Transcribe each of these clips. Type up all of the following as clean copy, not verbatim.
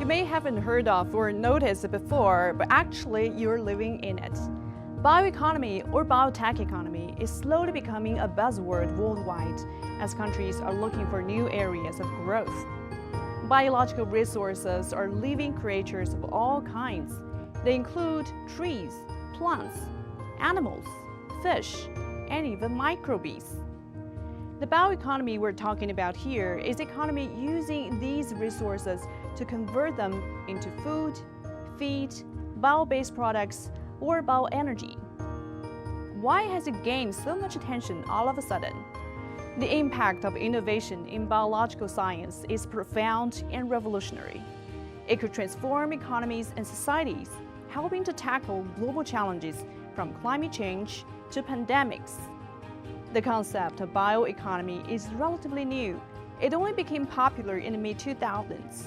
may haven't heard of or noticed it before, but actually you're living in it. Bioeconomy or biotech economy is slowly becoming a buzzword worldwide as countries are looking for new areas of growth. Biological resources are living creatures of all kinds. They include trees, plants, animals, fish, and even microbes. The bioeconomy we're talking about here is economy using these resources to convert them into food, feed, bio-based products, or bioenergy. Why has it gained so much attention all of a sudden? The impact of innovation in biological science is profound and revolutionary. It could transform economies and societies, helping to tackle global challenges from climate change to pandemics. The concept of bioeconomy is relatively new. It only became popular in the mid-2000s.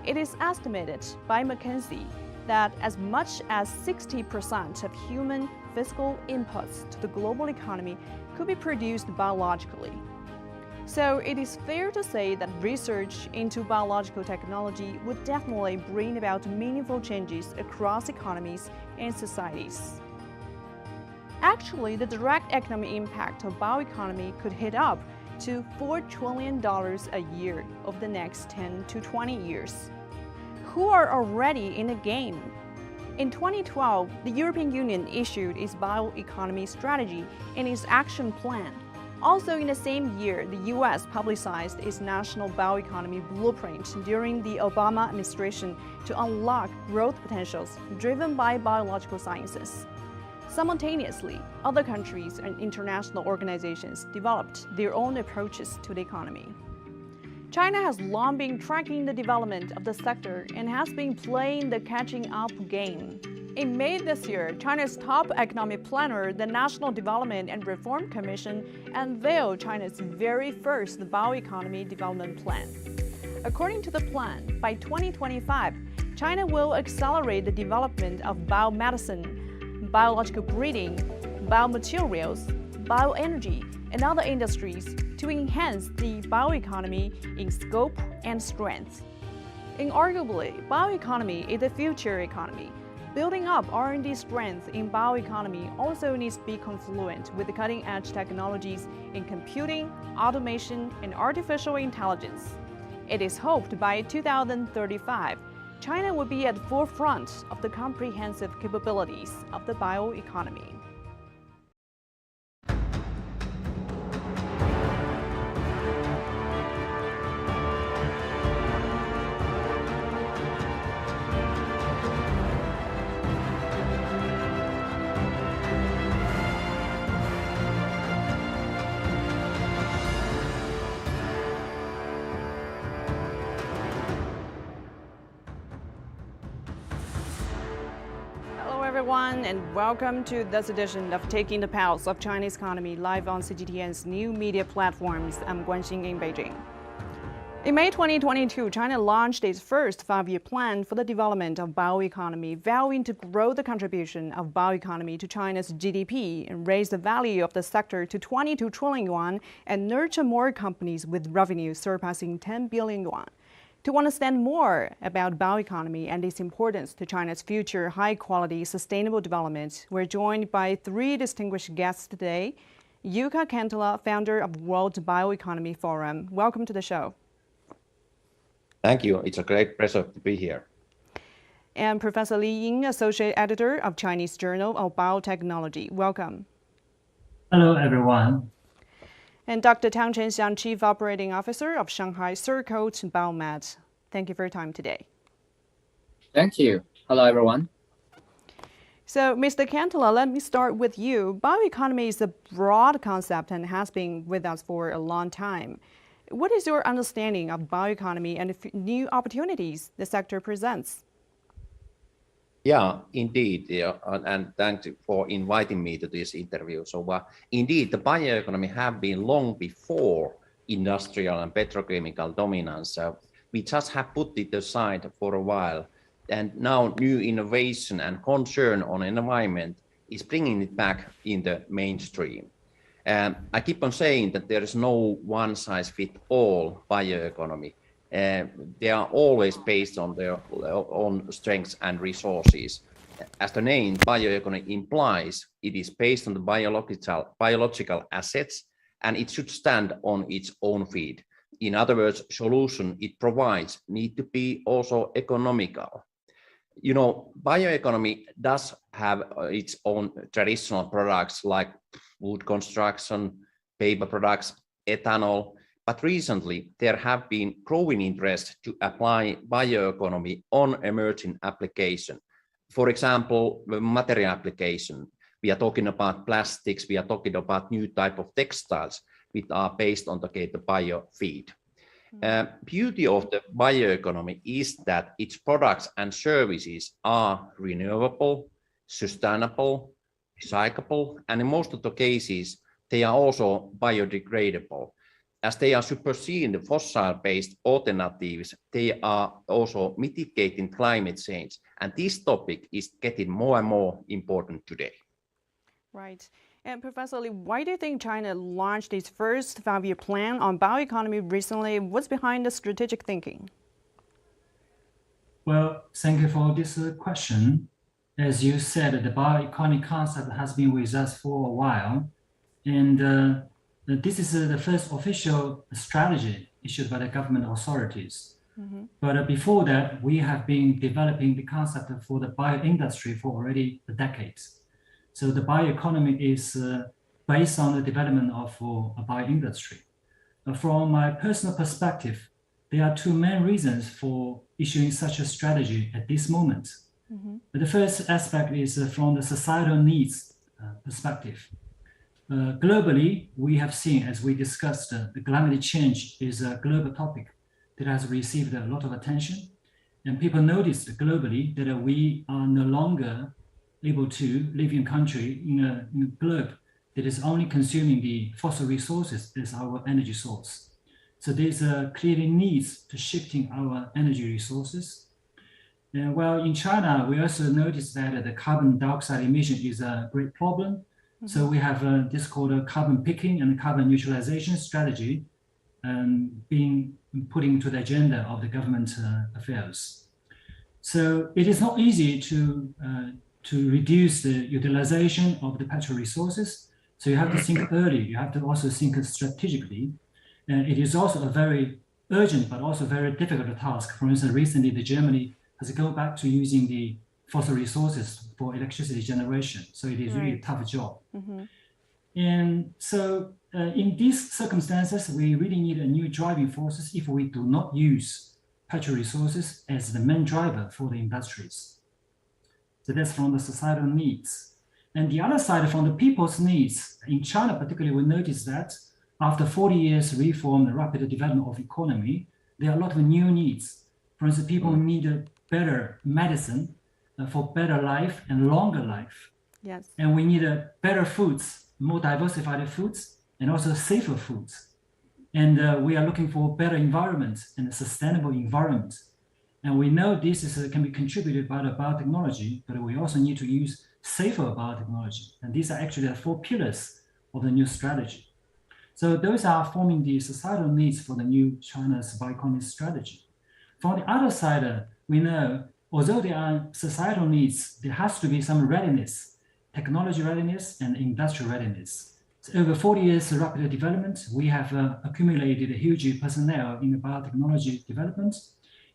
It is estimated by McKinsey that as much as 60% of human physical inputs to the global economy could be produced biologically. So it is fair to say that research into biological technology would definitely bring about meaningful changes across economies and societies. Actually, the direct economic impact of bioeconomy could hit up to $4 trillion a year over the next 10 to 20 years. Who are already in the game? In 2012, the European Union issued its bioeconomy strategy and its action plan. Also in the same year, the US publicized its national bioeconomy blueprint during the Obama administration to unlock growth potentials driven by biological sciences. Simultaneously, other countries and international organizations developed their own approaches to the economy. China has long been tracking the development of the sector and has been playing the catching up game. In May this year, China's top economic planner, the National Development and Reform Commission, unveiled China's very first bioeconomy development plan. According to the plan, by 2025, China will accelerate the development of biomedicine, biological breeding, biomaterials, bioenergy, and other industries to enhance the bioeconomy in scope and strength. Inarguably, bioeconomy is the future economy. Building up R&D strength in bioeconomy also needs to be confluent with the cutting-edge technologies in computing, automation, and artificial intelligence. It is hoped by 2035, China will be at the forefront of the comprehensive capabilities of the bioeconomy. Everyone, and welcome to this edition of Taking the Pulse of Chinese Economy live on CGTN's new media platforms. I'm Guanxing in Beijing. In May 2022, China launched its first five-year plan for the development of bioeconomy, vowing to grow the contribution of bioeconomy to China's GDP and raise the value of the sector to 22 trillion yuan and nurture more companies with revenue surpassing 10 billion yuan. To understand more about bioeconomy and its importance to China's future high-quality sustainable development, we're joined by three distinguished guests today. Jukka Kantala, founder of World Bioeconomy Forum. Welcome to the show. Thank you. It's a great pleasure to be here. And Professor Li Ying, associate editor of Chinese Journal of Biotechnology. Welcome. Hello, everyone. And Dr. Tang Chenxiang, Chief Operating Officer of Shanghai Surcoat Biomats. Thank you for your time today. Thank you. Hello, everyone. So, Mr. Kantala, let me start with you. Bioeconomy is a broad concept and has been with us for a long time. What is your understanding of bioeconomy and the new opportunities the sector presents? Yeah, indeed. Yeah, and thanks for inviting me to this interview. So indeed, the bioeconomy have been long before industrial and petrochemical dominance. We just have put it aside for a while. And now new innovation and concern on environment is bringing it back in the mainstream. I keep on saying that there is no one-size-fits-all bioeconomy. they are always based on their own strengths and resources. As the name bioeconomy implies, it is based on the biological assets, and it should stand on its own feet. In other words, solution it provides need to be also economical. You know, bioeconomy does have its own traditional products like wood construction, paper products, ethanol, but recently there have been growing interest to apply bioeconomy on emerging application. For example, the material application. We are talking about plastics, we are talking about new type of textiles which are based on the bio feed. Beauty of the bioeconomy is that its products and services are renewable, sustainable, recyclable, and in most of the cases, they are also biodegradable. As they are superseding the fossil-based alternatives, they are also mitigating climate change. And this topic is getting more and more important today. Right. And Professor Li, why do you think China launched its first 5-year plan on bioeconomy recently? What's behind the strategic thinking? Well, thank you for this question. As you said, the bioeconomy concept has been with us for a while. And this is the first official strategy issued by the government authorities. But before that, we have been developing the concept for the bioindustry for already decades. So the bioeconomy is based on the development of a bioindustry. From my personal perspective, there are two main reasons for issuing such a strategy at this moment. The first aspect is from the societal needs perspective. Globally, we have seen, as we discussed, the climate change is a global topic that has received a lot of attention. And people noticed globally that we are no longer able to live in a country, in a globe that is only consuming the fossil resources as our energy source. So there's clearly needs to shifting our energy resources. And while in China, we also noticed that the carbon dioxide emission is a great problem. So we have this called a carbon picking and carbon neutralization strategy being put into the agenda of the government affairs. So it is not easy to reduce the utilization of the petrol resources. So you have to think early, you have to also think strategically. And it is also a very urgent, but also very difficult task. For instance, recently the Germany has gone back to using the fossil resources for electricity generation. So it is really a tough job. And so in these circumstances, we really need a new driving forces if we do not use petrol resources as the main driver for the industries. So that's from the societal needs. And the other side, from the people's needs, in China particularly, we notice that after 40 years reform and rapid development of economy, there are a lot of new needs. For instance, people need a better medicine for better life and longer life. Yes. And we need better foods, more diversified foods, and also safer foods. And we are looking for better environment and a sustainable environment. And we know this can be contributed by the biotechnology, but we also need to use safer biotechnology. And these are actually the 4 pillars of the new strategy. So those are forming the societal needs for the new China's bioeconomy strategy. From the other side, we know, although there are societal needs, there has to be some readiness, technology readiness and industrial readiness. So over 40 years of rapid development, we have accumulated a huge personnel in the biotechnology development.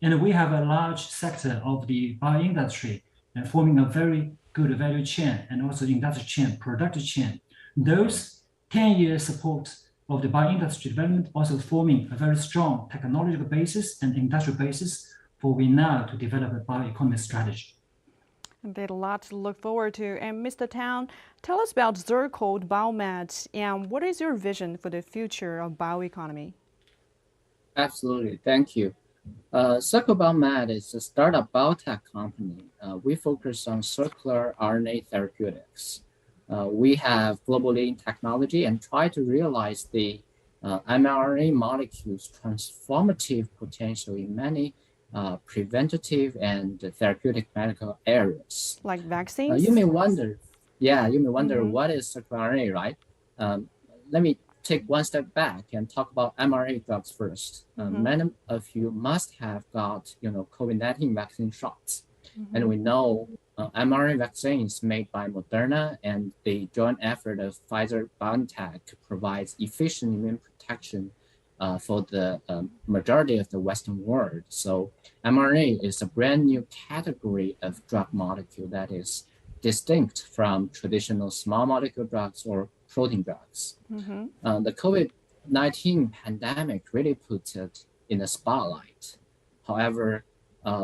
And we have a large sector of the bioindustry forming a very good value chain and also industrial chain, productive chain. Those 10-year support of the bioindustry development also forming a very strong technological basis and industrial basis for we now to develop a bioeconomy strategy. Indeed, a lot to look forward to. And Mr. Town, tell us about Zircode Biomats and what is your vision for the future of bioeconomy? Absolutely, thank you. Biomats is a startup biotech company. We focus on circular RNA therapeutics. We have global leading technology and try to realize the mRNA molecules' transformative potential in many preventative and therapeutic medical areas. Like vaccines? You may wonder, what is circular RNA, right? Let me take one step back and talk about mRNA drugs first. Many of you must have got, COVID-19 vaccine shots. And we know mRNA vaccines made by Moderna and the joint effort of Pfizer-BioNTech provides efficient immune protection for the majority of the Western world. So mRNA is a brand new category of drug molecule that is distinct from traditional small molecule drugs or protein drugs. The COVID-19 pandemic really puts it in the spotlight. However,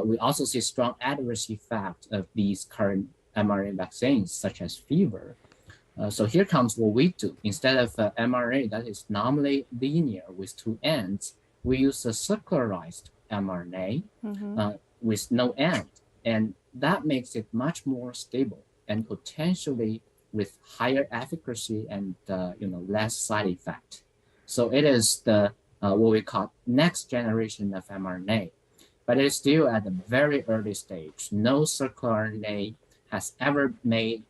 we also see strong adverse effects of these current mRNA vaccines, such as fever. So here comes what we do. Instead of mRNA that is normally linear with two ends, we use a circularized mRNA with no end. And that makes it much more stable and potentially with higher efficacy and less side effect. So it is the what we call next generation of mRNA, but it's still at a very early stage. No circular RNA has ever made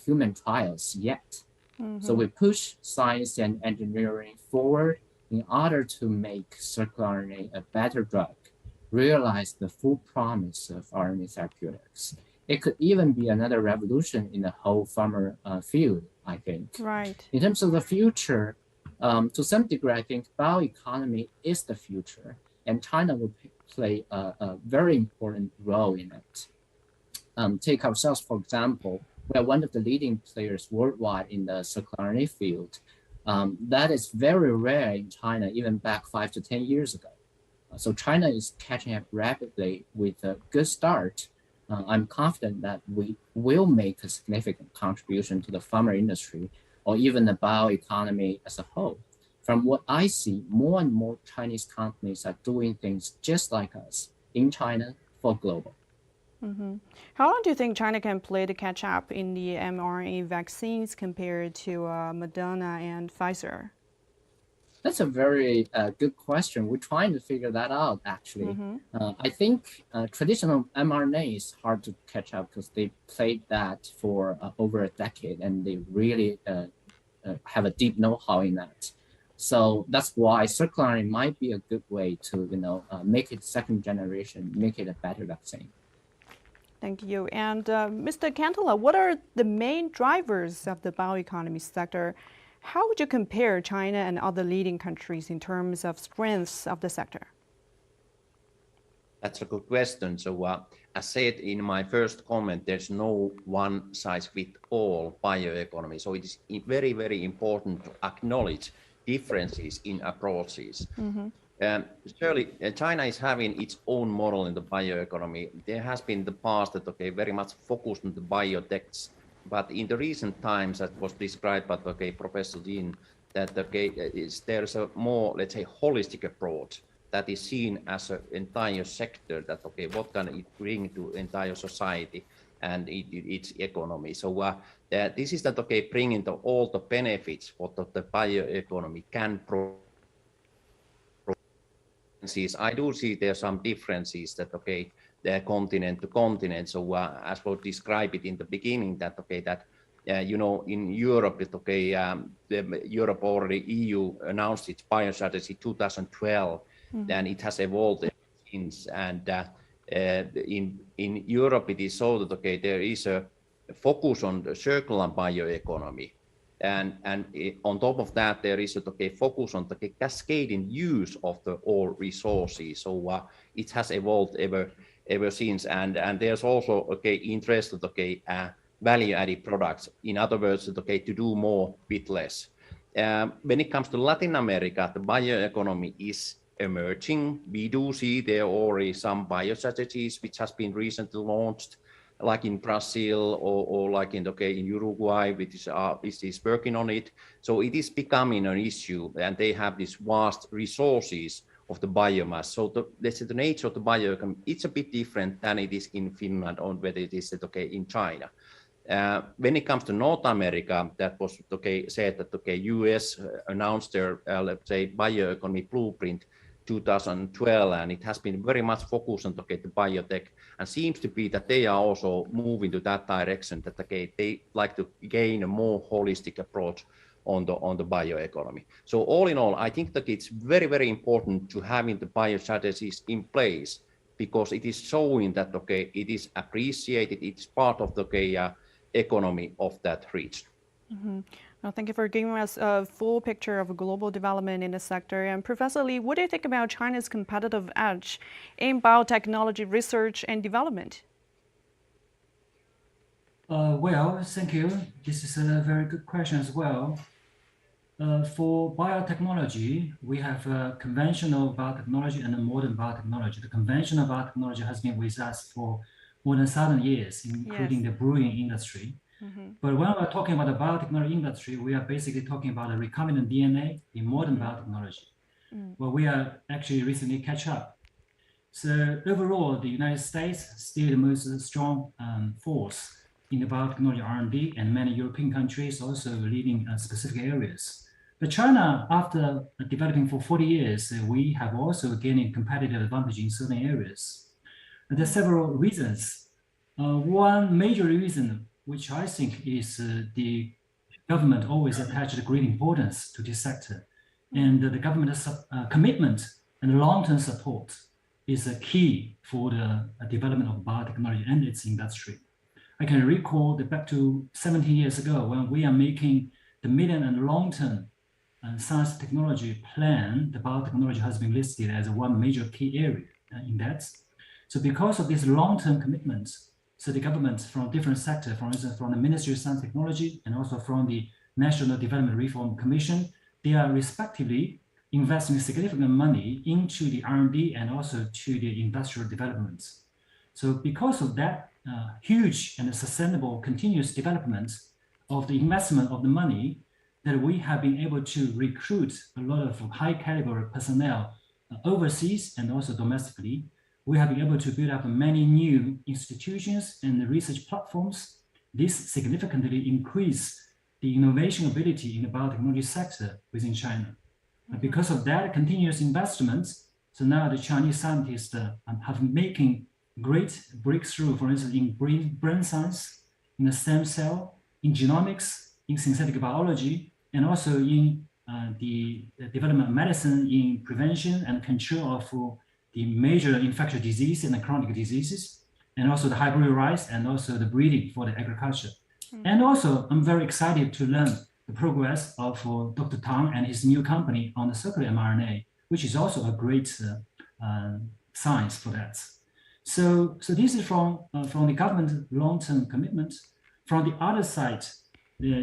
human trials yet. So we push science and engineering forward in order to make circular RNA a better drug, realize the full promise of RNA therapeutics. It could even be another revolution in the whole pharma field, I think. Right. In terms of the future, to some degree, I think bioeconomy is the future, and China will play a very important role in it. Take ourselves, for example, we are one of the leading players worldwide in the circular RNA field. That is very rare in China, even back 5 to 10 years ago. So China is catching up rapidly with a good start. I'm confident that we will make a significant contribution to the pharma industry or even the bioeconomy as a whole. From what I see, more and more Chinese companies are doing things just like us in China for global. How long do you think China can play to catch up in the mRNA vaccines compared to Moderna and Pfizer? That's a very good question. We're trying to figure that out, actually. I think traditional mRNA is hard to catch up because they played that for over a decade and they really have a deep know-how in that. So that's why circular RNA might be a good way to make it second generation, make it a better vaccine. Thank you. And Mr. Cantala, what are the main drivers of the bioeconomy sector? How would you compare China and other leading countries in terms of strengths of the sector? That's a good question. So as said in my first comment, there's no one size fits all bioeconomy. So it is very, very important to acknowledge differences in approaches. Surely China is having its own model in the bioeconomy. There has been in the past that very much focused on the biotechs, but in the recent times, that was described by Professor Jin, that there's a more, let's say, holistic approach that is seen as an entire sector, that what can it bring to entire society and its economy. So this is that bringing all the benefits what the bioeconomy can provide. I do see there are some differences that the continent to continent. So as we described it in the beginning, that in Europe, Europe already EU announced its biostrategy 2012, and it has evolved since. And in Europe, it is so that there is a focus on the circular bioeconomy. And on top of that, there is a focus on the cascading use of all resources. So it has evolved ever since. And there's also interest value-added products. In other words, to do more with less. When it comes to Latin America, the bioeconomy is emerging. We do see there already some biostrategies which has been recently launched, like in Brazil or like in Uruguay, which is working on it. So it is becoming an issue, and they have these vast resources of the biomass. So the nature of the bioeconomy, it's a bit different than it is in Finland or whether it is in China. When it comes to North America, that was said that US announced their let's say bioeconomy blueprint 2012, and it has been very much focused on the biotech, and seems to be that they are also moving to that direction, that they like to gain a more holistic approach on the bioeconomy. So all in all, I think that it's very, very important to having the bio strategies in place, because it is showing that, okay, it is appreciated, it's part of the economy of that region. Well, thank you for giving us a full picture of global development in the sector. And Professor Li, what do you think about China's competitive edge in biotechnology research and development? Well, thank you. This is a very good question as well. For biotechnology, we have conventional biotechnology and a modern biotechnology. The conventional biotechnology has been with us for more than 1,000 years, including the brewing industry. But when we're talking about the biotechnology industry, we are basically talking about the recombinant DNA in modern biotechnology. Well, we are actually recently catch up. So overall, the United States is still the most strong force in the biotechnology R&D, and many European countries also leading specific areas. But China, after developing for 40 years, we have also gained competitive advantage in certain areas. And there are several reasons. One major reason, which I think is the government always attached great importance to this sector. And the government's commitment and long-term support is a key for the development of biotechnology and its industry. I can recall back to 17 years ago when we are making the medium and long-term science technology plan, the biotechnology has been listed as one major key area in that. So because of this long-term commitment, so the governments from different sectors, for instance, from the Ministry of Science and Technology and also from the National Development Reform Commission, they are respectively investing significant money into the R&D and also to the industrial development. So because of that huge and sustainable continuous development of the investment of the money, that we have been able to recruit a lot of high caliber personnel overseas and also domestically. We have been able to build up many new institutions and research platforms. This significantly increased the innovation ability in the biotechnology sector within China. Because of that continuous investment, so now the Chinese scientists have making great breakthrough, for instance, in brain science, in the stem cell, in genomics, in synthetic biology, and also in the development of medicine in prevention and control of the major infectious diseases and the chronic diseases, and also the hybrid rice and also the breeding for the agriculture. And also, I'm very excited to learn the progress of Dr. Tang and his new company on the circular mRNA, which is also a great science for that. So this is from the government long-term commitment. From the other side,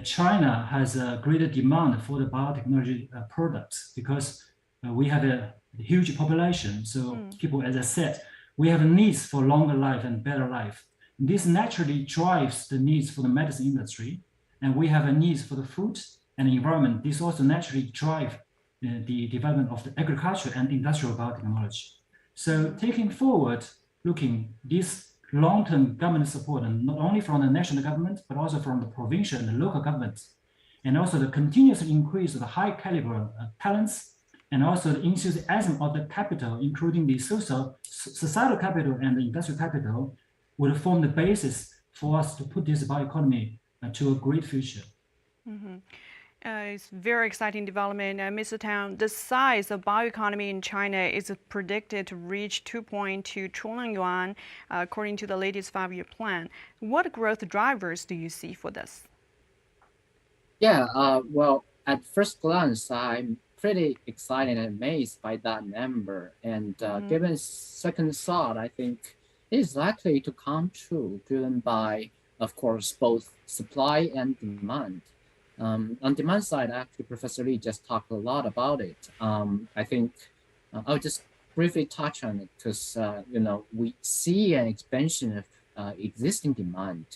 China has a greater demand for the biotechnology products because we have a huge population. So people, as I said, we have needs for longer life and better life. This naturally drives the needs for the medicine industry, and we have a needs for the food and the environment. This also naturally drive the development of the agriculture and industrial biotechnology. So taking forward, looking this long-term government support, and not only from the national government, but also from the provincial and the local governments, and also the continuous increase of the high caliber talents, and also the enthusiasm of the capital, including the societal capital and the industrial capital, will form the basis for us to put this bioeconomy to a great future. It's very exciting development. Mr. Tang, the size of bioeconomy in China is predicted to reach 2.2 trillion yuan, according to the latest 5-year plan. What growth drivers do you see for this? Yeah, well, at first glance, I'm pretty excited and amazed by that number. And given second thought, I think it is likely to come true, driven by, of course, both supply and demand. On demand side, actually, Professor Li just talked a lot about it. I think I'll just briefly touch on it because, we see an expansion of existing demand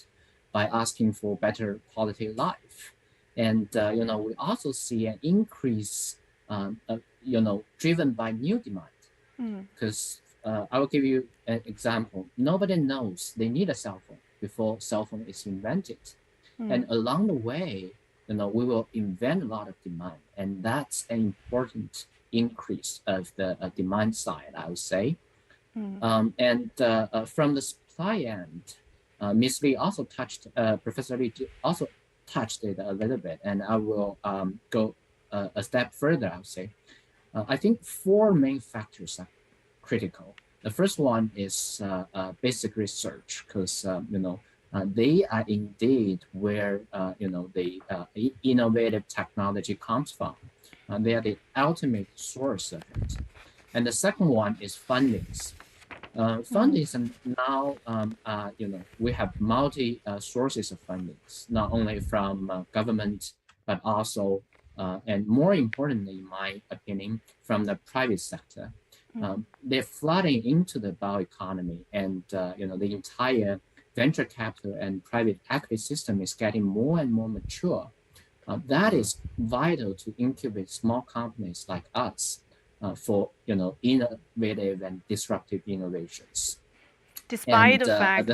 by asking for better quality of life. And, we also see an increase, driven by new demand. Because I will give you an example. Nobody knows they need a cell phone before cell phone is invented. And along the way, we will invent a lot of demand, and that's an important increase of the demand side, I would say. And from the supply end, Ms. Li also touched, Professor Li also touched it a little bit, and I will go a step further, I would say. I think 4 main factors are critical. The first one is basic research, because they are indeed where the innovative technology comes from. They are the ultimate source of it. And the second one is fundings. Fundings, and now we have multi sources of fundings, not only from government, but also, and more importantly, in my opinion, from the private sector. They're flooding into the bioeconomy, and the entire venture capital and private equity system is getting more and more mature. That is vital to incubate small companies like us for innovative and disruptive innovations. Despite the fact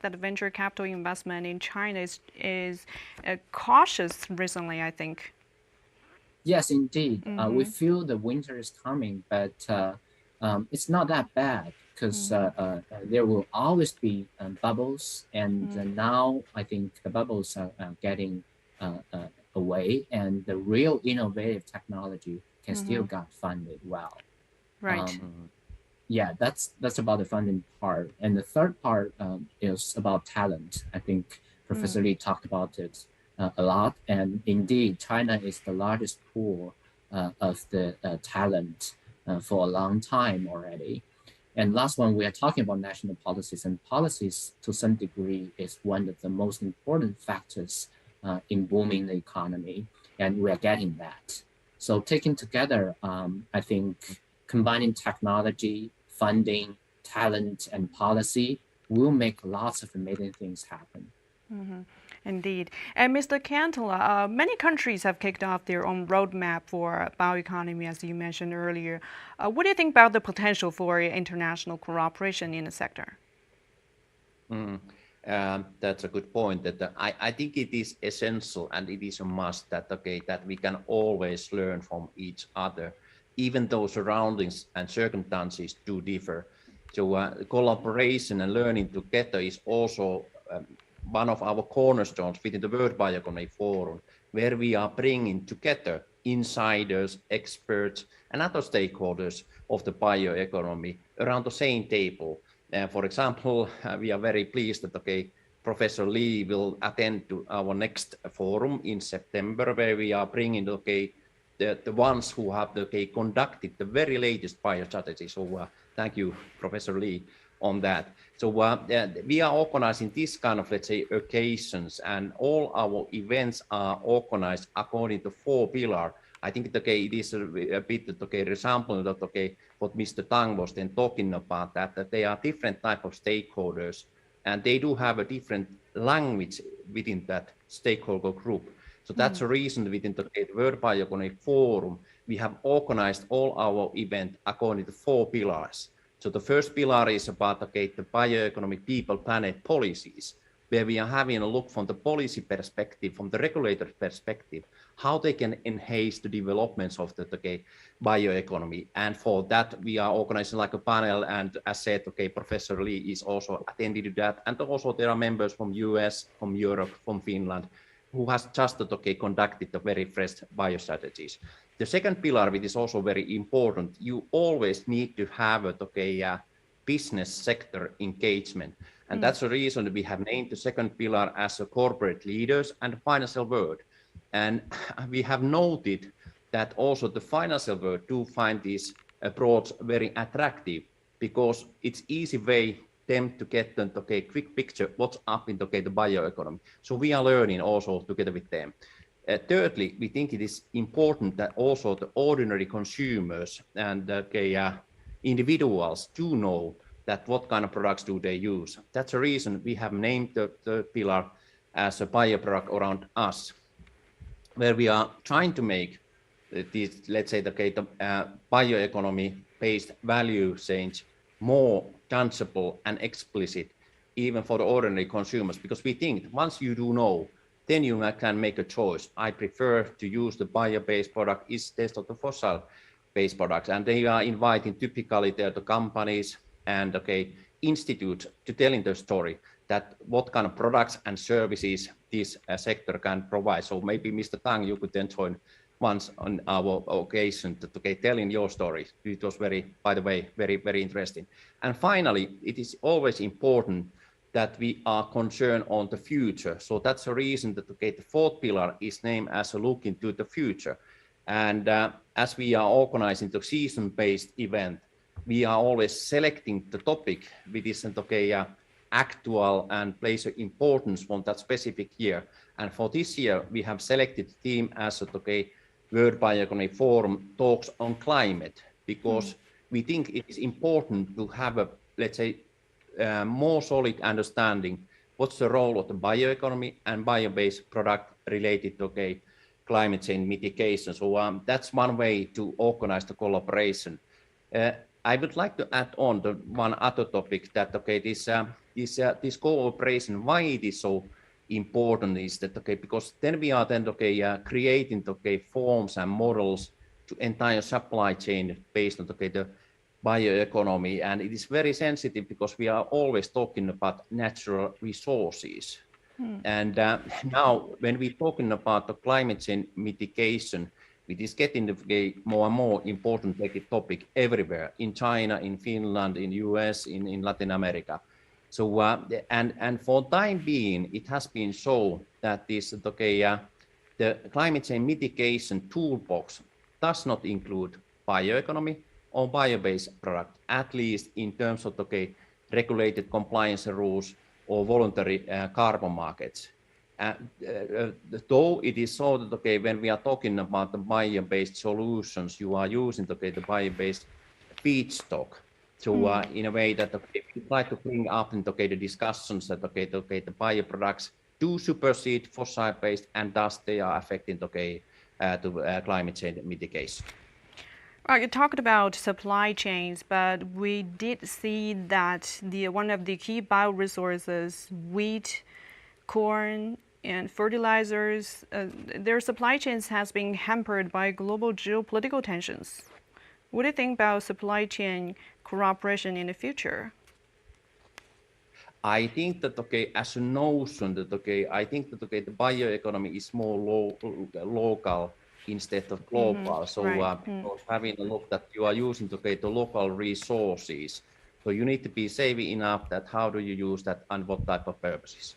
that venture capital investment in China is cautious recently, I think. Yes, indeed. We feel the winter is coming, but it's not that bad, because there will always be bubbles, and now I think the bubbles are getting away, and the real innovative technology can still get funded well. Right. Yeah, that's about the funding part. And the third part is about talent. I think Professor Lee talked about it a lot. And indeed, China is the largest pool of the talent for a long time already. And last one, we are talking about national policies, and policies to some degree is one of the most important factors in booming the economy, and we are getting that. So taken together, I think combining technology, funding, talent, and policy will make lots of amazing things happen. Indeed. And Mr. Cantala, many countries have kicked off their own roadmap for bioeconomy, as you mentioned earlier. What do you think about the potential for international cooperation in the sector? That's a good point. That I think it is essential, and it is a must that that we can always learn from each other, even though surroundings and circumstances do differ. So collaboration and learning together is also one of our cornerstones within the World Bioeconomy Forum, where we are bringing together insiders, experts, and other stakeholders of the bioeconomy around the same table. For example, we are very pleased that Professor Lee will attend to our next forum in September, where we are bringing the ones who have conducted the very latest biostrategy. So thank you, Professor Lee, on that. So we are organizing this kind of, let's say, occasions, and all our events are organized according to 4 pillars. I think it is a bit resemble that what Mr. Tang was then talking about, that they are different type of stakeholders, and they do have a different language within that stakeholder group. So that's the reason within the World Bioeconomy Forum, we have organized all our events according to 4 pillars. So the first pillar is about the bioeconomy, people, planet, policies, where we are having a look from the policy perspective, from the regulator perspective, how they can enhance the developments of the bioeconomy. And for that, we are organizing like a panel, and as said, Professor Lee is also attending to that. And also there are members from US, from Europe, from Finland, who has just conducted the very fresh biostrategies. The second pillar, which is also very important, you always need to have a business sector engagement. And that's the reason we have named the second pillar as a corporate leaders and financial world. And we have noted that also the financial world do find this approach very attractive, because it's easy way them to get the quick picture what's up in the bioeconomy. So we are learning also together with them. Thirdly, we think it is important that also the ordinary consumers and individuals do know that what kind of products do they use. That's the reason we have named the third pillar as a bioproduct around us, where we are trying to make this, let's say, the bioeconomy-based value change more tangible and explicit, even for the ordinary consumers, because we think once you do know, then you can make a choice. I prefer to use the bio-based product instead of the fossil-based products. And they are inviting typically the companies and institutes to telling the story that what kind of products and services this sector can provide. So maybe Mr. Tang, you could then join once on our occasion to telling your story. It was by the way, very interesting. And finally, it is always important that we are concerned on the future. So that's the reason that the fourth pillar is named as a look into the future. And as we are organizing the season-based event, we are always selecting the topic which is actual and plays an importance from that specific year. And for this year, we have selected the theme as World Bioeconomy Forum talks on climate, because we think it is important to have a, let's say, more solid understanding what's the role of the bioeconomy and bio-based product related to climate change mitigation. So that's one way to organize the collaboration. I would like to add on the one other topic that this cooperation, why it is so important is that because then we are creating forms and models to entire supply chain based on the bioeconomy, and it is very sensitive because we are always talking about natural resources. And now when we're talking about the climate change mitigation, it is getting more and more important topic everywhere, in China, in Finland, in US, in Latin America. So and for time being, it has been shown that the climate change mitigation toolbox does not include bioeconomy or bio-based product, at least in terms of regulated compliance rules or voluntary carbon markets. Though it is so that when we are talking about the bio-based solutions, you are using the bio-based feedstock. So in a way that we try to bring up in the discussions that the bioproducts do supersede fossil-based, and thus they are affecting to climate change mitigation. You talked about supply chains, but we did see that one of the key bioresources, wheat, corn, and fertilizers, their supply chains has been hampered by global geopolitical tensions. What do you think about supply chain cooperation in the future? I think that as a notion that I think that the bioeconomy is more local instead of global. So having a look that you are using the local resources, so you need to be savvy enough that how do you use that and what type of purposes.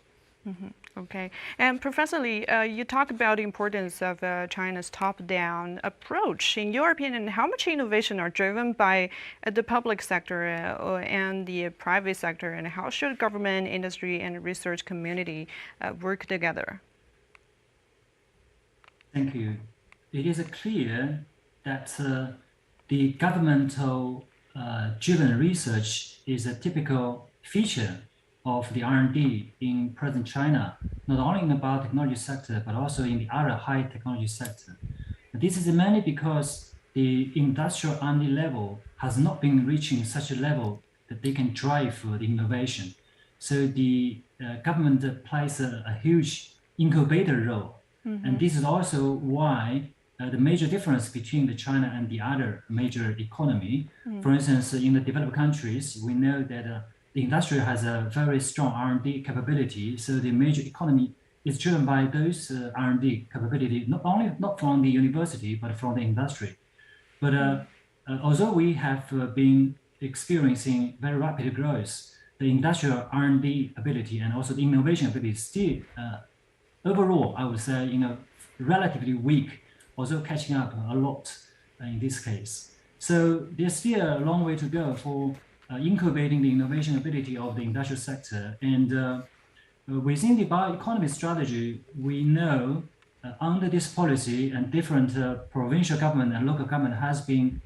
Okay. And Professor Lee, you talk about the importance of China's top-down approach. In your opinion, how much innovation are driven by the public sector and the private sector, and how should government, industry, and research community work together? Thank you. It is clear that the governmental driven research is a typical feature of the R&D in present China, not only in the biotechnology sector, but also in the other high technology sector. This is mainly because the industrial R&D level has not been reaching such a level that they can drive the innovation. So the government plays a huge incubator role. And this is also why the major difference between the China and the other major economy. For instance, in the developed countries, we know that the industry has a very strong R&D capability. So the major economy is driven by those R&D capability, not from the university, but from the industry. But although we have been experiencing very rapid growth, the industrial R&D ability and also the innovation ability is still overall, I would say, relatively weak, although catching up a lot in this case. So there's still a long way to go for incubating the innovation ability of the industrial sector. And within the bioeconomy strategy, we know under this policy and different provincial government and local government has been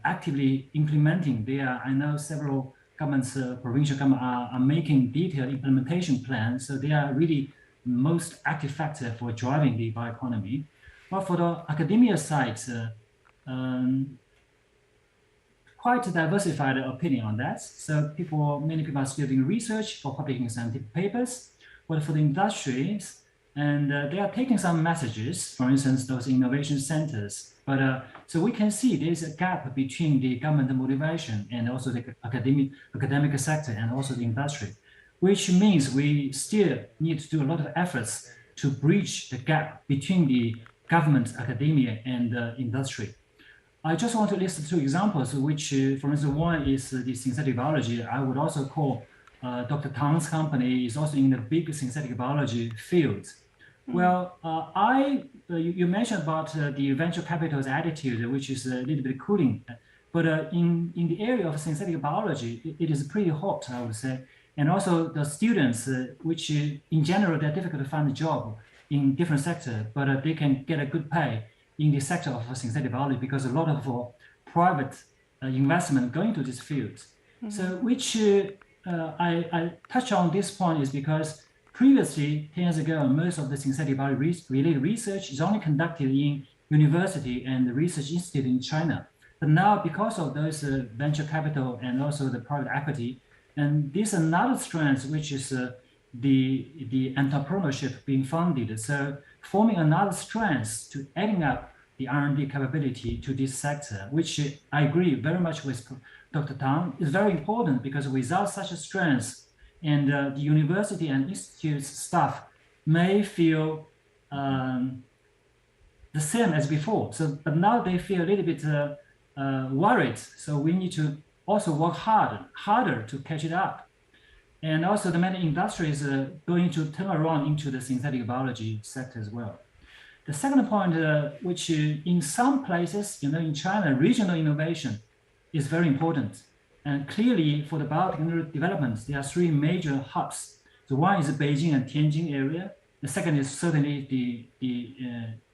actively implementing. I know several governments, provincial government are making detailed implementation plans. So they are really most active factor for driving the bioeconomy. But for the academia side, quite a diversified opinion on that. So many people are still doing research for publishing scientific papers. But for the industries, and they are taking some messages, for instance, those innovation centers. But so we can see there is a gap between the government motivation and also the academic sector and also the industry. which means we still need to do a lot of efforts to bridge the gap between the government, academia, and industry. I just want to list two examples, which, for instance, one is the synthetic biology. I would also call Dr. Tang's company is also in the big synthetic biology field. Well, you mentioned about the venture capital's attitude, which is a little bit cooling. But in the area of synthetic biology, it is pretty hot, I would say. And also the students, which in general, they're difficult to find a job in different sectors, but they can get a good pay in the sector of synthetic biology because a lot of private investment going to this field. So which I touch on this point is because previously, 10 years ago, most of the synthetic biology-related research is only conducted in university and research institute in China. But now, because of those venture capital and also the private equity, and this another strength, which is the entrepreneurship being funded. So forming another strength to adding up the R&D capability to this sector, which I agree very much with Dr. Tang, is very important because without such a strength, and the university and institute's staff may feel the same as before. So, but now they feel a little bit worried. So we need to also work harder to catch it up. And also the many industries are going to turn around into the synthetic biology sector as well. The second point, which in some places, in China, regional innovation is very important. And clearly for the biotechnology development, there are three major hubs. The one is the Beijing and Tianjin area. The second is certainly the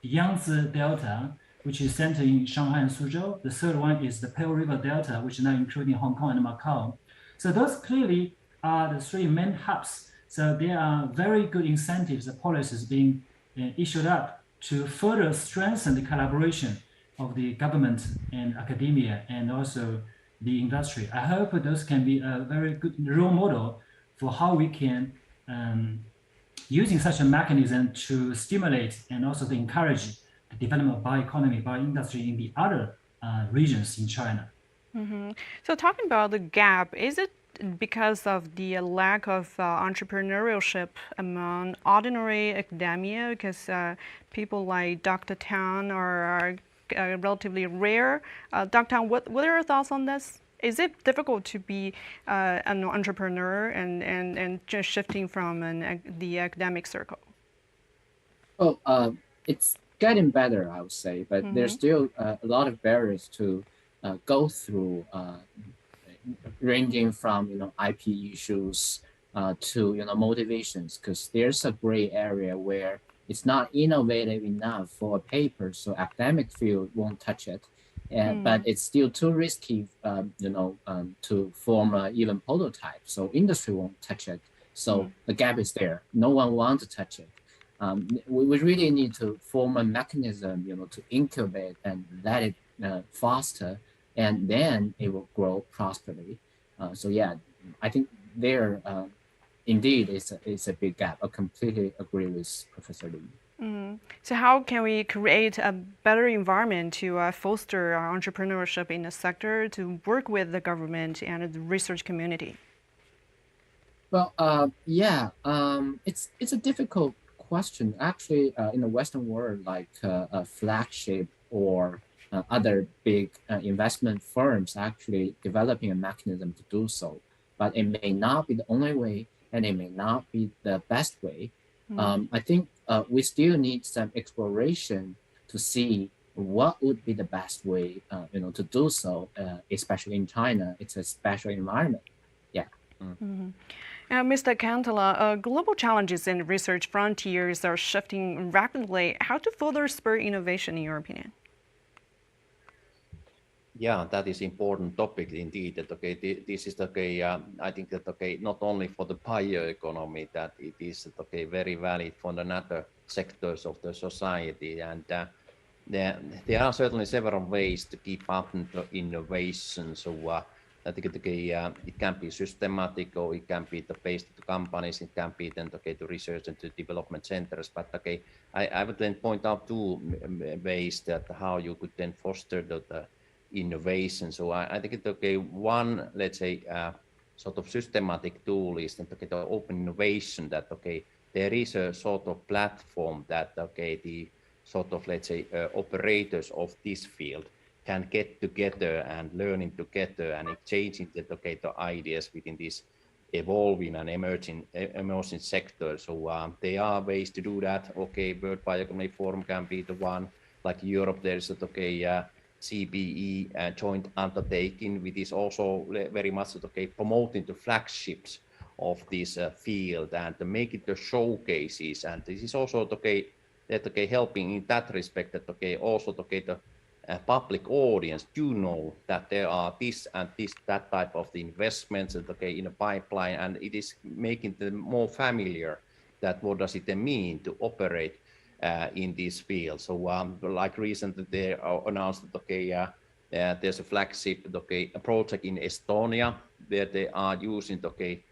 Yangtze Delta, which is centered in Shanghai and Suzhou. The third one is the Pearl River Delta, which is now including Hong Kong and Macau. So those clearly are the three main hubs. So there are very good incentives and policies being issued up to further strengthen the collaboration of the government and academia and also the industry. I hope those can be a very good role model for how we can, using such a mechanism to stimulate and also to encourage the development of bioeconomy, bioindustry in the other regions in China. So talking about the gap, is it because of the lack of entrepreneurship among ordinary academia? Because people like Dr. Tang are relatively rare. Dr. Tang, what are your thoughts on this? Is it difficult to be an entrepreneur and just shifting from the academic circle? Well, it's getting better, I would say, but there's still a lot of barriers to go through, ranging from IP issues to motivations, because there's a gray area where it's not innovative enough for a paper, so academic field won't touch it, but it's still too risky, to form even prototype, so industry won't touch it. So the gap is there. No one wants to touch it. We really need to form a mechanism, to incubate and let it foster, and then it will grow prosperly. So yeah, I think there indeed is a big gap. I completely agree with Professor Li. So how can we create a better environment to foster entrepreneurship in the sector, to work with the government and the research community? Well, it's a difficult question. Actually, in the Western world, like a flagship or other big investment firms actually developing a mechanism to do so, but it may not be the only way, and it may not be the best way. I think we still need some exploration to see what would be the best way, to do so. Especially in China, it's a special environment. Yeah. Mr. Cantala, global challenges in research frontiers are shifting rapidly. How to further spur innovation, in your opinion? Yeah, that is important topic indeed. That this is I think that not only for the bioeconomy, that it is very valid for the other sectors of the society, and there are certainly several ways to keep up the innovation. So I think it can be systematic, or it can be based on companies, it can be then to research and to development centers. But I would then point out two ways that how you could then foster the innovation. So I think it's one, let's say, sort of systematic tool is that, okay, the open innovation, that, okay, there is a sort of platform that, okay, the sort of, let's say, operators of this field can get together and learning together and exchanging the, okay, the ideas within this evolving and emerging sector. So there are ways to do that. Okay, World Bioeconomy Forum can be the one. Like Europe, there's okay, CBE joint undertaking, which is also very much okay, promoting the flagships of this field and making the showcases. And this is also okay, that okay, helping in that respect, that okay, also okay, the public audience do know that there are this and this, that type of the investments that, okay, in a pipeline, and it is making them more familiar that what does it mean to operate in this field. So like recently they announced that, okay, there's a flagship, okay, a project in Estonia where they are using, okay,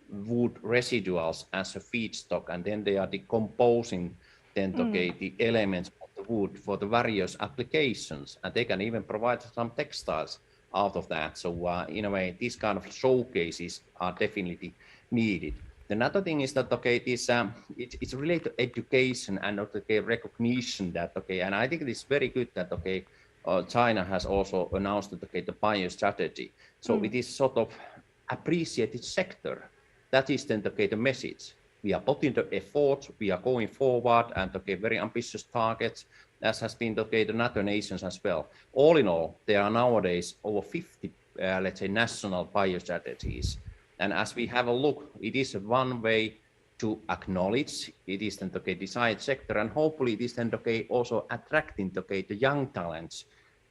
wood residuals as a feedstock, and then they are decomposing then, okay, the elements of the wood for the various applications, and they can even provide some textiles out of that. So in a way, these kind of showcases are definitely needed. Another thing is that, okay, this it's related to education and, okay, recognition that, okay, and I think it is very good that, okay, China has also announced that, okay, the bio strategy. So it is sort of appreciated sector. That is then, okay, the message. We are putting the effort, we are going forward, and, okay, very ambitious targets, as has been, okay, the NATO nations as well. All in all, there are nowadays over 50, let's say, national bio strategies. And as we have a look, it is one way to acknowledge it is then, okay, desired sector, and hopefully it is then, okay, also attracting, okay, the young talents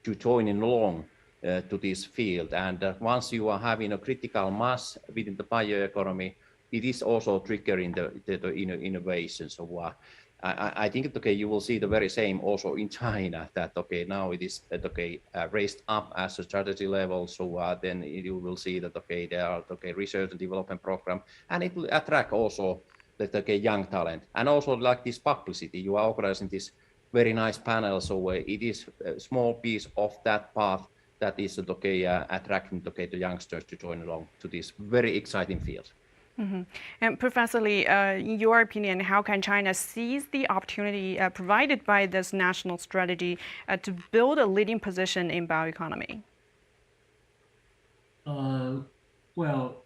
to join in along to this field. And once you are having a critical mass within the bioeconomy, it is also triggering the innovation. So I think, okay, you will see the very same also in China, that, okay, now it is, okay, raised up as a strategy level. So then you will see that, okay, there are, okay, research and development program, and it will attract also the, okay, young talent. And also like this publicity, you are organizing this very nice panel. So it is a small piece of that path that is, okay, attracting, okay, the youngsters to join along to this very exciting field. And Professor Lee, in your opinion, how can China seize the opportunity provided by this national strategy to build a leading position in bioeconomy? Well,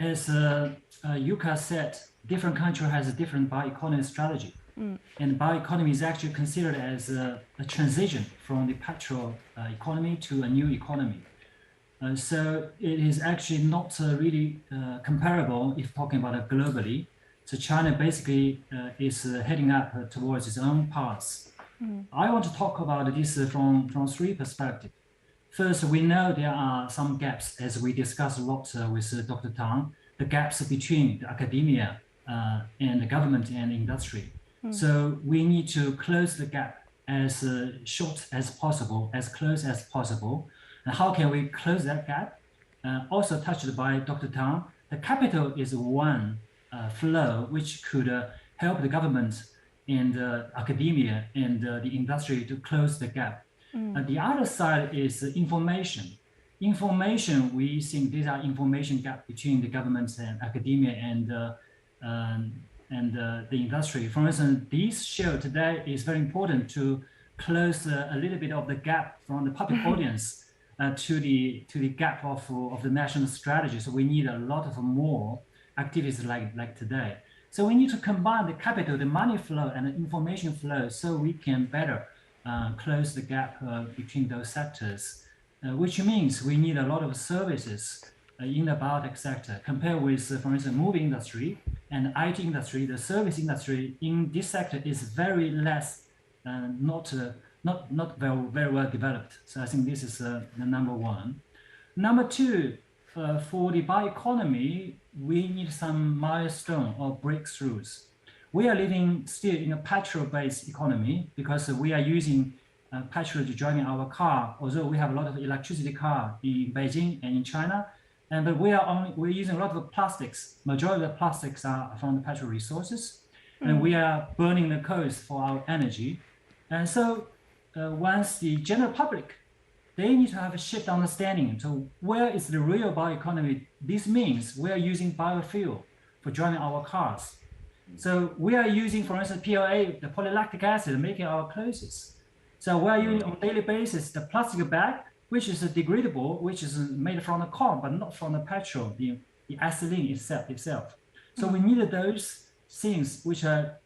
as Yuka said, different country has a different bioeconomy strategy. And bioeconomy is actually considered as a transition from the petrol economy to a new economy. So it is actually not really comparable if talking about it globally. So China basically is heading up towards its own paths. I want to talk about this from three perspectives. First, we know there are some gaps, as we discussed a lot with Dr. Tang, the gaps between the academia and the government and industry. So we need to close the gap as short as possible, as close as possible. And how can we close that gap? Also touched by Dr. Tang, the capital is one flow which could help the government and academia and the industry to close the gap. The other side is information. Information, we think these are information gap between the governments and academia and the industry. For instance, this show today is very important to close a little bit of the gap from the public audience to the gap of the national strategy. So we need a lot of more activities like today. So we need to combine the capital, the money flow, and the information flow, so we can better close the gap between those sectors, which means we need a lot of services in the biotech sector. Compared with, for instance, movie industry and IT industry, the service industry in this sector is very less, not very well developed. So I think this is the number one. Number two, for the bioeconomy, we need some milestone or breakthroughs. We are living still in a petrol-based economy because we are using petrol to driving our car, although we have a lot of electricity car in Beijing and in China. But we're using a lot of plastics. Majority of the plastics are from the petrol resources. And we are burning the coals for our energy. And so once the general public they need to have a shift understanding. So where is the real bioeconomy? This means we are using biofuel for driving our cars. So we are using, for instance, PLA, the polylactic acid, making our clothes. So we are using on a daily basis the plastic bag, which is degradable, which is made from the corn, but not from the petrol, the ethylene itself. So we need those things which are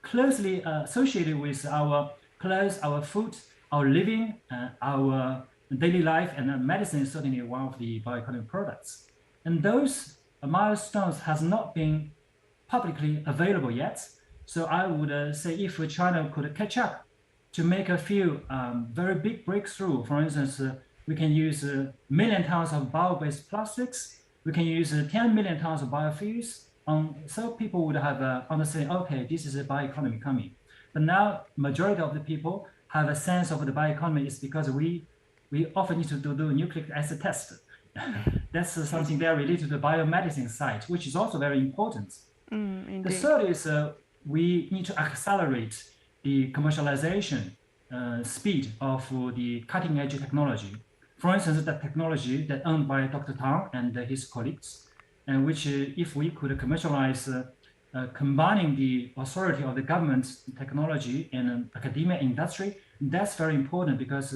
closely associated with our clothes, our food, our living, our daily life, and medicine is certainly one of the bioeconomic products. And those milestones has not been publicly available yet. So I would say if China could catch up to make a few very big breakthrough, for instance, we can use a million tons of bio-based plastics, we can use 10 million tons of biofuels, so people would have understand, okay, this is a bioeconomy coming. But now majority of the people have a sense of the bioeconomy is because we often need to do nucleic acid test. That's something very related to the biomedicine side, which is also very important. The third is we need to accelerate the commercialization speed of the cutting edge technology. For instance, the technology that owned by Dr. Tang and his colleagues, and which if we could commercialize combining the authority of the government, technology, and academia industry, that's very important because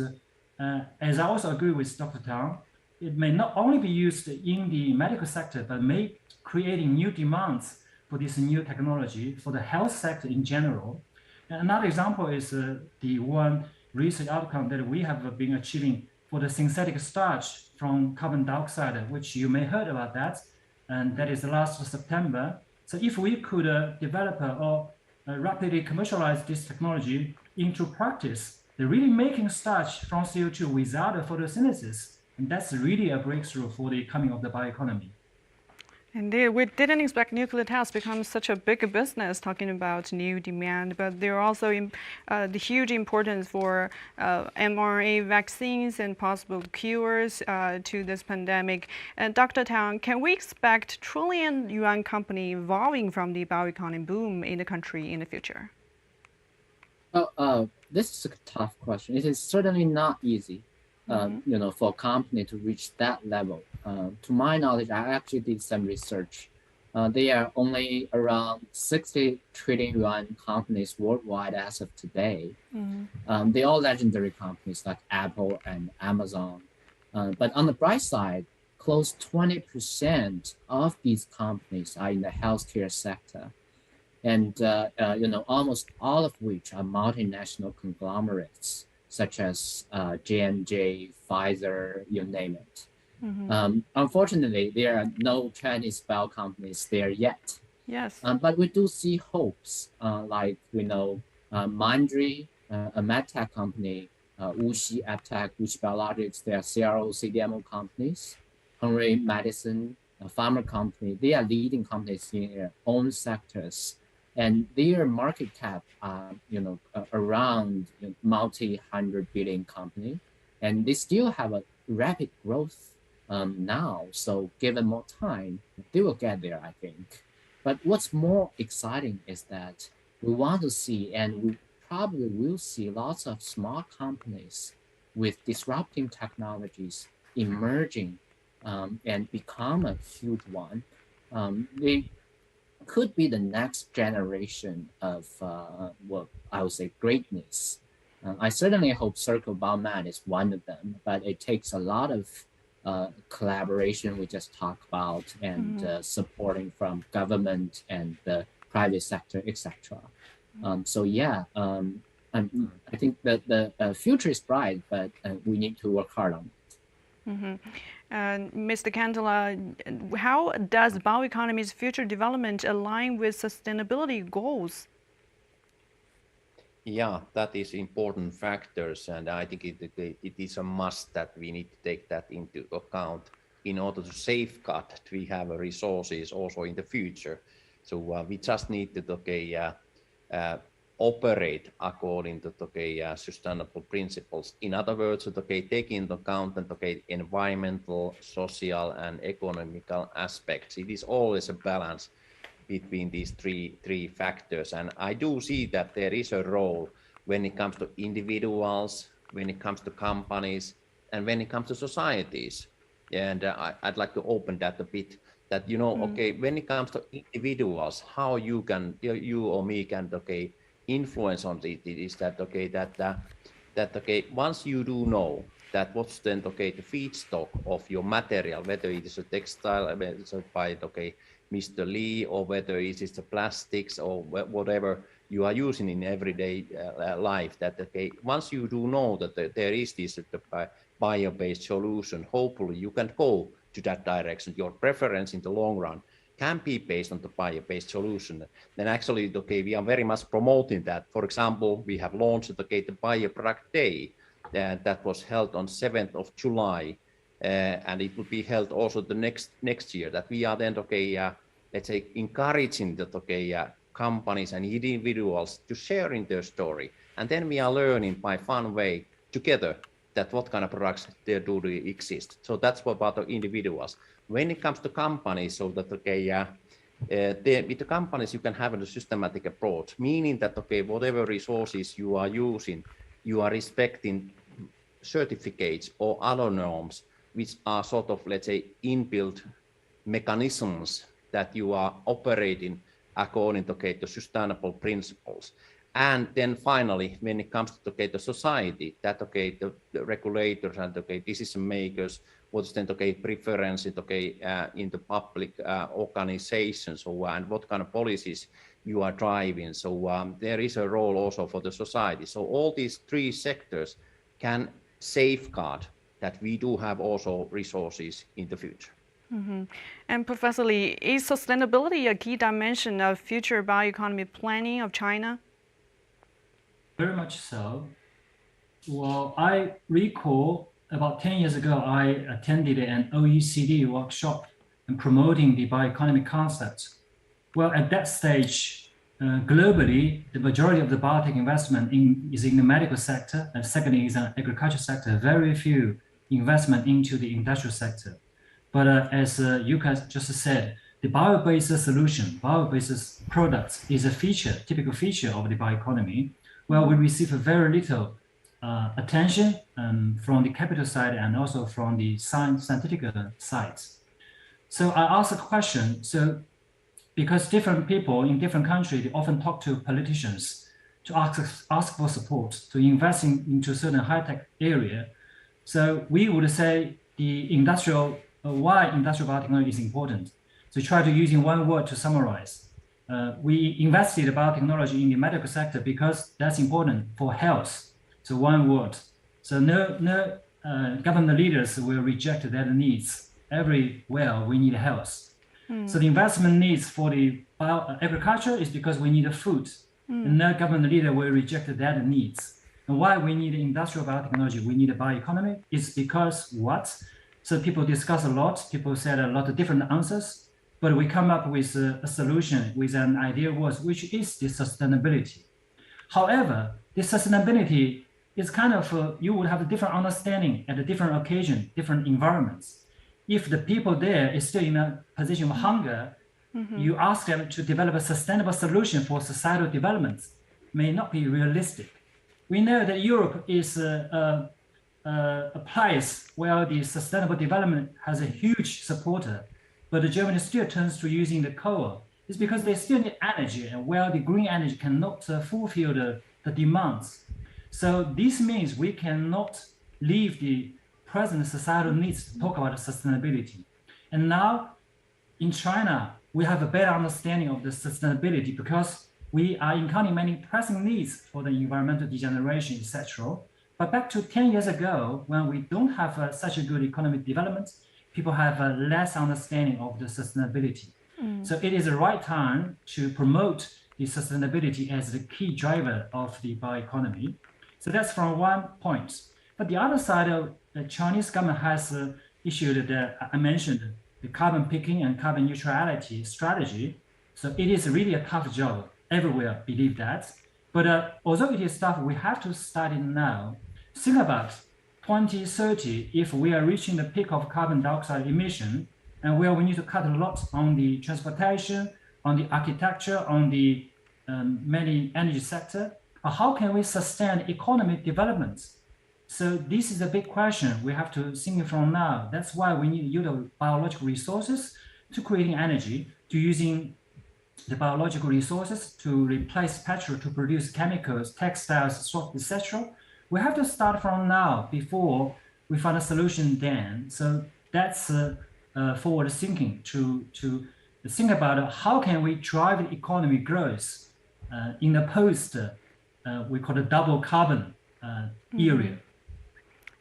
as I also agree with Dr. Tang, it may not only be used in the medical sector, but may creating new demands for this new technology for the health sector in general. And another example is the one research outcome that we have been achieving for the synthetic starch from carbon dioxide, which you may heard about that, and that is last September. So if we could develop or rapidly commercialize this technology into practice, they're really making starch from CO2 without a photosynthesis, and that's really a breakthrough for the coming of the bioeconomy. Indeed, we didn't expect nuclear tests become such a big business, talking about new demand, but they're also the huge importance for mRNA vaccines and possible cures to this pandemic. And Dr. Tang, can we expect trillion yuan company evolving from the bioeconomy boom in the country in the future? Well, this is a tough question. It is certainly not easy. For a company to reach that level. To my knowledge, I actually did some research. There are only around 60 trillion yuan companies worldwide as of today. They're all legendary companies like Apple and Amazon. But on the bright side, close 20% of these companies are in the healthcare sector. And almost all of which are multinational conglomerates, such as J&J, Pfizer, you name it. Unfortunately, there are no Chinese bio companies there yet. Yes. But we do see hopes, like we know Mindry, a medtech company, Wuxi AppTech, Wuxi Biologics, they are CRO, CDMO companies, Henry Medicine, a pharma company. They are leading companies in their own sectors. And their market cap are, around multi-hundred billion company, and they still have a rapid growth now. So given more time, they will get there, I think. But what's more exciting is that we want to see, and we probably will see, lots of small companies with disrupting technologies emerging and become a huge one. They could be the next generation of what I would say greatness. I certainly hope Circle Biomat is one of them, but it takes a lot of collaboration we just talked about and supporting from government and the private sector, etc. I think that the future is bright, but we need to work hard on it. Mr. Candela, how does bioeconomy's future development align with sustainability goals? Yeah, that is important factors, and I think it is a must that we need to take that into account in order to safeguard that we have resources also in the future. So we just need to operate according to sustainable principles. In other words, take into account environmental, social, and economical aspects. It is always a balance between these three factors, and I do see that there is a role when it comes to individuals, when it comes to companies, And when it comes to societies, and I'd like to open that a bit, that, you know, okay, when it comes to individuals, how you or me can, okay, influence on it is that, okay, that okay, once you do know that what's then, okay, the feedstock of your material, whether it is a textile, whether it's by, okay, Mr. Lee, or whether it is the plastics or whatever you are using in everyday life, that, okay, once you do know that there is this bio-based solution, hopefully you can go to that direction. Your preference in the long run can be based on the bio-based solution. Then actually, okay, we are very much promoting that. For example, we have launched, okay, the Bioproduct Day that was held on 7th of July, and it will be held also the next year. That we are then, okay, let's say, encouraging that, okay, companies and individuals to share in their story, and then we are learning by fun way together that what kind of products there do exist. So that's what about the individuals. When it comes to companies, so that, okay, with the companies you can have a systematic approach, meaning that, okay, whatever resources you are using, you are respecting certificates or other norms, which are sort of, let's say, inbuilt mechanisms that you are operating according to, okay, the sustainable principles. And then finally, when it comes to, okay, the society, that, okay, the regulators and, okay, decision makers, what's then, okay, preference in, okay, in the public organizations, so, and what kind of policies you are driving. So there is a role also for the society. So all these three sectors can safeguard that we do have also resources in the future. Mm-hmm. And Professor Lee, is sustainability a key dimension of future bioeconomy planning of China? Very much so. Well, I recall about 10 years ago, I attended an OECD workshop and promoting the bioeconomy concept. Well, at that stage, globally, the majority of the biotech investment is in the medical sector, and secondly is an agriculture sector, very few investment into the industrial sector. But as Yuka just said, the bio-based solution, bio-based products is a feature, typical feature of the bioeconomy. Well, we receive very little attention from the capital side and also from the scientific sides. So I asked a question. So because different people in different countries, they often talk to politicians to ask for support to invest into certain high-tech area. So we would say the industrial, why industrial biotechnology is important. So try to using one word to summarize. We invested in biotechnology in the medical sector because that's important for health. So one word. So no government leaders will reject their needs. Everywhere we need health. So the investment needs for the agriculture is because we need food. And no government leader will reject that needs. And why we need industrial biotechnology, we need a bioeconomy, is because what? So people discuss a lot, people said a lot of different answers, but we come up with a solution with an idea was, which is the sustainability. However, the sustainability is kind of, you would have a different understanding at a different occasion, different environments. If the people there is still in a position of hunger, you ask them to develop a sustainable solution for societal development may not be realistic. We know that Europe is a place where the sustainable development has a huge supporter, but Germany still turns to using the coal. It's because they still need energy, and where the green energy cannot fulfill the demands. So this means we cannot leave the present societal needs to talk about sustainability. And now in China, we have a better understanding of the sustainability because we are encountering many pressing needs for the environmental degeneration, etc. But back to 10 years ago, when we don't have such a good economic development, people have a less understanding of the sustainability. So it is the right time to promote the sustainability as the key driver of the bioeconomy. So that's from one point. But the other side of the Chinese government has issued, I mentioned, the carbon peaking and carbon neutrality strategy. So it is really a tough job. Everywhere believe that. But although it is tough, we have to start it now. Think about 2030, if we are reaching the peak of carbon dioxide emission, and where we need to cut a lot on the transportation, on the architecture, on the many energy sector, how can we sustain economic development? So this is a big question. We have to think from now. That's why we need to use biological resources to creating energy, to using the biological resources to replace petrol to produce chemicals, textiles, soft, etc. We have to start from now before we find a solution then. So that's forward thinking to think about how can we drive the economy growth in the post we call the double carbon area.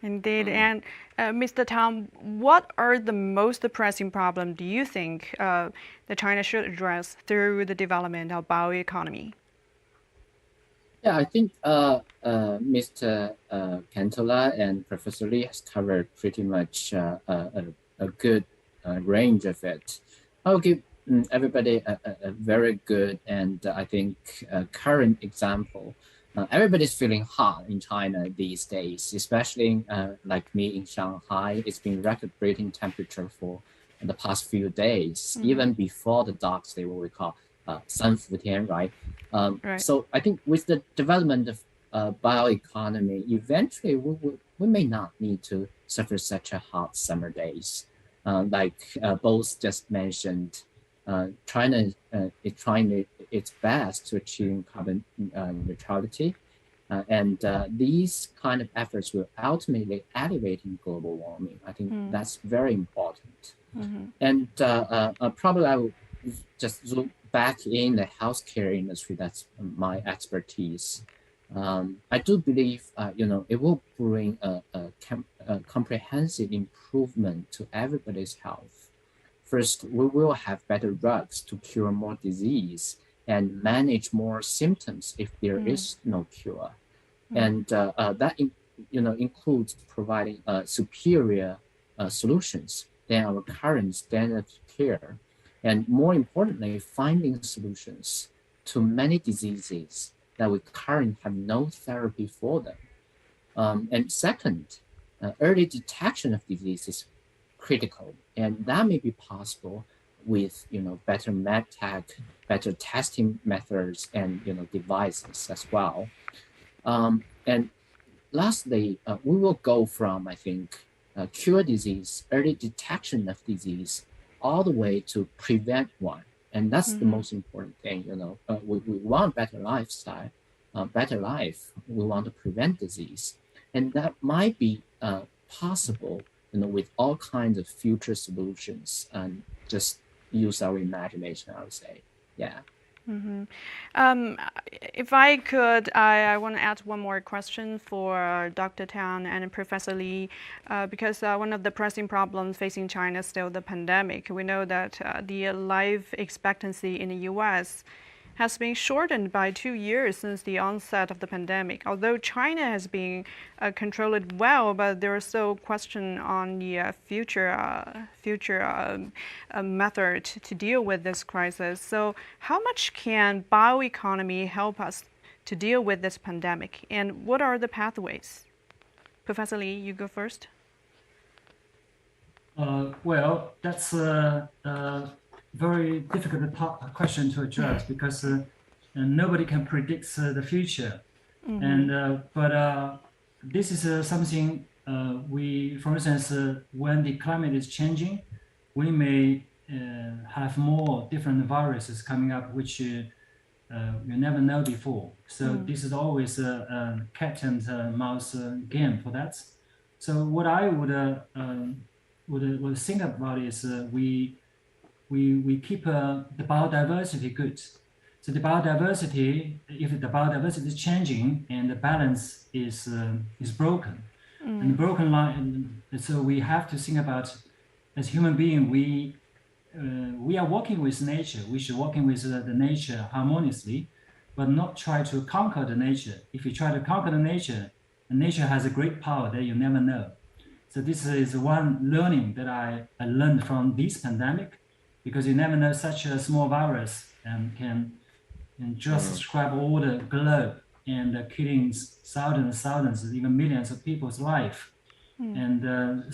Indeed. And Mr. Tom, what are the most pressing problems do you think that China should address through the development of bioeconomy? Yeah, I think Mr. Cantola and Professor Lee has covered pretty much a good range of it. I'll give everybody a very good and I think current example. Everybody's feeling hot in China these days, especially like me in Shanghai. It's been record-breaking temperature for the past few days, even before the dark day, what we call 三伏天, right? Right. So I think with the development of bioeconomy, eventually we may not need to suffer such a hot summer days. Like both just mentioned, China is trying its best to achieve carbon neutrality. And these kind of efforts will ultimately elevate in global warming. I think that's very important. And probably I will just zoom back in the healthcare industry. That's my expertise. I do believe, it will bring a comprehensive improvement to everybody's health. First, we will have better drugs to cure more disease and manage more symptoms if there is no cure. And that includes providing superior solutions than our current standard of care. And more importantly, finding solutions to many diseases that we currently have no therapy for them. And second, early detection of disease is critical, and that may be possible with better medtech, better testing methods, and devices as well. And lastly, we will go from, I think, cure disease, early detection of disease, all the way to prevent one. And that's the most important thing. We want better lifestyle, better life. We want to prevent disease. And that might be possible with all kinds of future solutions, and just use our imagination, I would say. Yeah. If I could, I want to ask one more question for Dr. Tang and Professor Lee, because one of the pressing problems facing China is still the pandemic. We know that the life expectancy in the US has been shortened by 2 years since the onset of the pandemic. Although China has been controlled well, but there is still question on the future method to deal with this crisis. So how much can bioeconomy help us to deal with this pandemic, and what are the pathways? Professor Lee, you go first. Well, that's very difficult question to address because nobody can predict the future. But this is something for instance, when the climate is changing, we may have more different viruses coming up, which you never know before. So this is always a cat and mouse game for that. So what I would think about is we keep the biodiversity good. So the biodiversity, if the biodiversity is changing and the balance is broken, and the broken line, so we have to think about, as human being, we are working with nature. We should working with the nature harmoniously, but not try to conquer the nature. If you try to conquer the nature, and nature has a great power that you never know. So this is one learning that I learned from this pandemic, because you never know such a small virus can just describe all the globe and killing thousands, even millions of people's life. And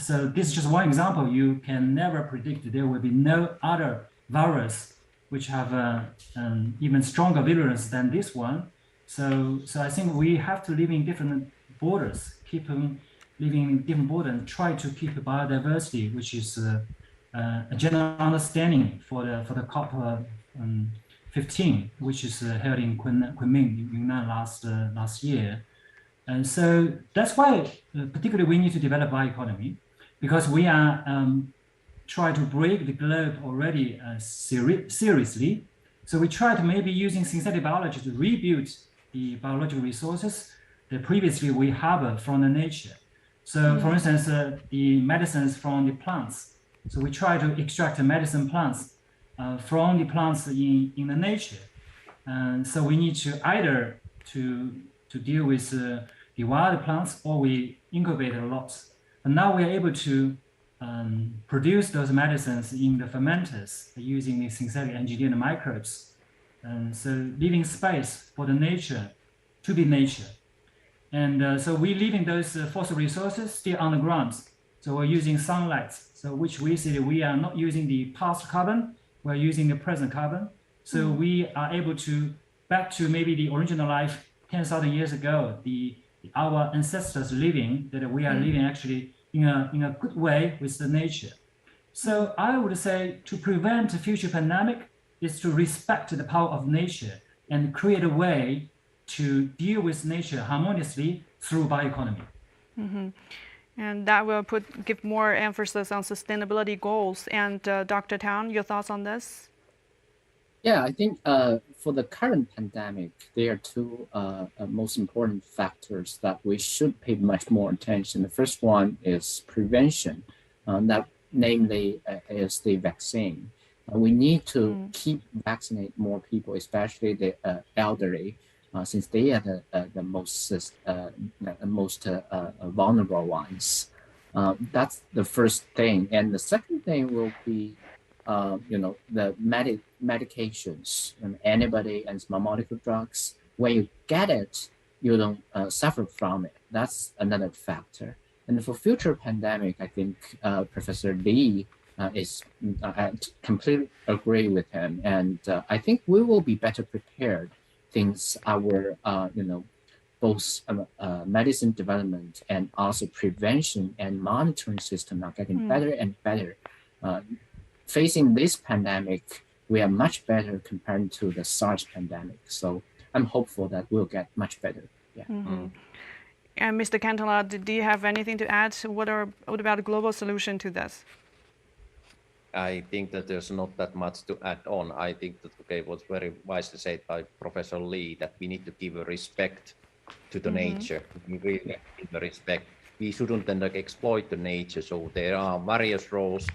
so this is just one example. You can never predict there will be no other virus which have even stronger virulence than this one. So I think we have to live in borders, keep living in different borders, and try to keep biodiversity, which is a general understanding for the COP 15, which is held in Kunming, Yunnan last year. And so that's why particularly we need to develop bioeconomy, because we are trying to break the globe already seriously. So we try to maybe using synthetic biology to rebuild the biological resources that previously we harbored from the nature. So for instance, the medicines from the plants. So we try to extract the medicine plants from the plants in the nature. And so we need to either to deal with the wild plants, or we incubate a lot. But now we are able to produce those medicines in the fermenters using the synthetic engineered microbes. And so leaving space for the nature to be nature. And so we're leaving those fossil resources still on the ground. So we're using sunlight, so which we see that we are not using the past carbon, we're using the present carbon. So we are able to back to maybe the original life 10,000 years ago, our ancestors living, that we are living actually in a good way with the nature. So I would say to prevent a future pandemic is to respect the power of nature and create a way to deal with nature harmoniously through bioeconomy. And that will give more emphasis on sustainability goals. And Dr. Tang, your thoughts on this? Yeah, I think for the current pandemic, there are two most important factors that we should pay much more attention. The first one is prevention, that namely is the vaccine. We need to keep vaccinate more people, especially the elderly, since they are the most vulnerable ones. That's the first thing. And the second thing will be the medications, antibody and small molecule drugs. When you get it, you don't suffer from it. That's another factor. And for future pandemic, I think Professor Lee I completely agree with him. And I think we will be better prepared since our, both medicine development and also prevention and monitoring system are getting better and better. Facing this pandemic, we are much better compared to the SARS pandemic. So I'm hopeful that we'll get much better. Yeah. And Mr. Cantona, do you have anything to add? What about a global solution to this? I think that there's not that much to add on. I think that it was very wisely said by Professor Lee that we need to give a respect to the nature. We really give the respect. We shouldn't then exploit the nature. So there are various roles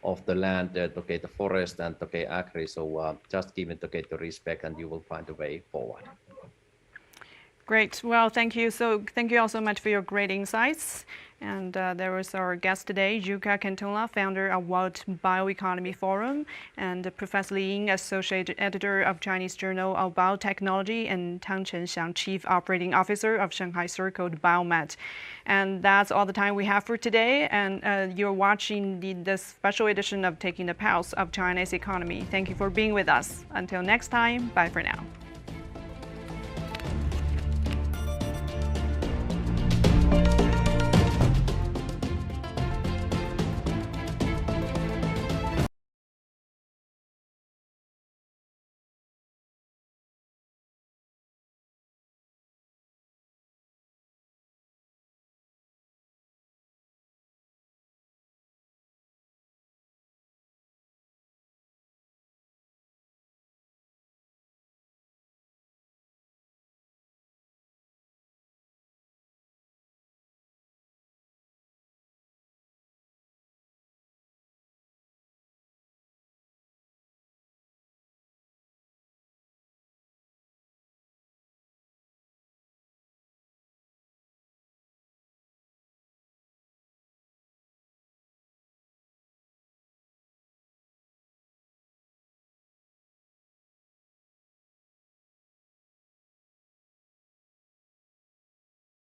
of the land, the forest and agri. So just give it the respect, and you will find a way forward. Great. Well, thank you. So thank you all so much for your great insights. And there was our guest today, Jukka Cantona, founder of World Bioeconomy Forum, and Professor Li Ying, Associate Editor of Chinese Journal of Biotechnology, and Tang Chenxiang, Chief Operating Officer of Shanghai Circled Biomats. And that's all the time we have for today. And you're watching this special edition of Taking the Pulse of China's Economy. Thank you for being with us. Until next time, bye for now.